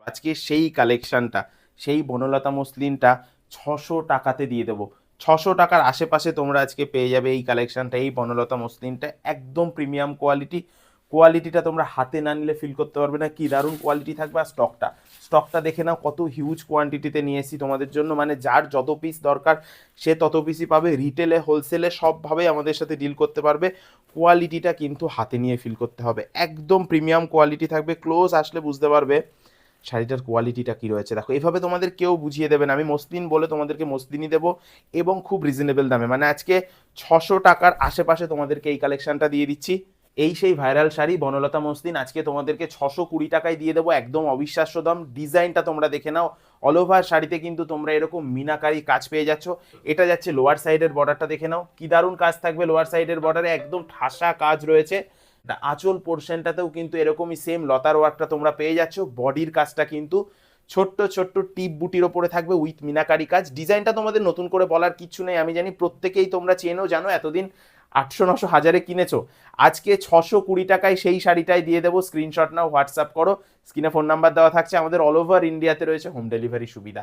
আজকে সেই কালেকশনটা, সেই বনলতা মসলিনটা 600 টাকাতে দিয়ে দেবো। 600 টাকার আশেপাশে তোমরা আজকে পেয়ে যাবে এই কালেকশনটা, এই বনলতা মসলিনটা একদম প্রিমিয়াম কোয়ালিটি। কোয়ালিটিটা তোমরা হাতে না নিলে ফিল করতে পারবে না কি দারুণ কোয়ালিটি থাকবে। আর স্টকটা দেখে নাও, কত হিউজ কোয়ান্টিটিতে নিয়ে এসেছি তোমাদের জন্য, মানে যার যত পিস দরকার সে তত পিসই পাবে। রিটেলে হোলসেলে সবভাবে আমাদের সাথে ডিল করতে পারবে। কোয়ালিটিটা কিন্তু হাতে নিয়ে ফিল করতে হবে, একদম প্রিমিয়াম কোয়ালিটি থাকবে। ক্লোজ আসলে বুঝতে পারবে শাড়িটার কোয়ালিটিটা কী রয়েছে। দেখো, এভাবে তোমাদের কেউ বুঝিয়ে দেবে না, আমি মসলিন বলে তোমাদেরকে মসলিনই দেবো, এবং খুব রিজনেবল দামে। মানে আজকে 600 টাকার আশেপাশে তোমাদেরকে এই কালেকশনটা দিয়ে দিচ্ছি। এই সেই ভাইরাল শাড়ি বনলতা মসলিন আজকে তোমাদেরকে 620 টাকায় দিয়ে দেবো, একদম অবিশ্বাস্য দাম। ডিজাইনটা তোমরা দেখে নাও, অল ওভার শাড়িতে কিন্তু তোমরা এরকম মিনাকারি কাজ পেয়ে যাচ্ছ। এটা যাচ্ছে লোয়ার সাইডের বর্ডারটা দেখে নাও, কি দারুণ কাজ থাকবে লোয়ার সাইডের বর্ডারে, একদম ঠাসা কাজ রয়েছে। আঁচল পোর্শনটাতেও কিন্তু এরকমই সেম লতার ওয়ার্কটা তোমরা পেয়ে যাচ্ছ। বডির কাজটা কিন্তু ছোট্ট ছোট্ট টিপ বুটির ওপরে থাকবে উইথ মিনাকারি কাজ। ডিজাইনটা তোমাদের নতুন করে বলার কিচ্ছু নেই, আমি জানি প্রত্যেকেই তোমরা চেনো, জানো, এতদিন 800 900 1000-এ কিনেছো। আজকে 620 টাকায় সেই শাড়িটাই দিয়ে দেবো। স্ক্রিনশট নাও, হোয়াটসঅ্যাপ করো, স্ক্রিনে ফোন নাম্বার দেওয়া থাকছে। আমাদের অল ওভার ইন্ডিয়াতে রয়েছে হোম ডেলিভারি সুবিধা।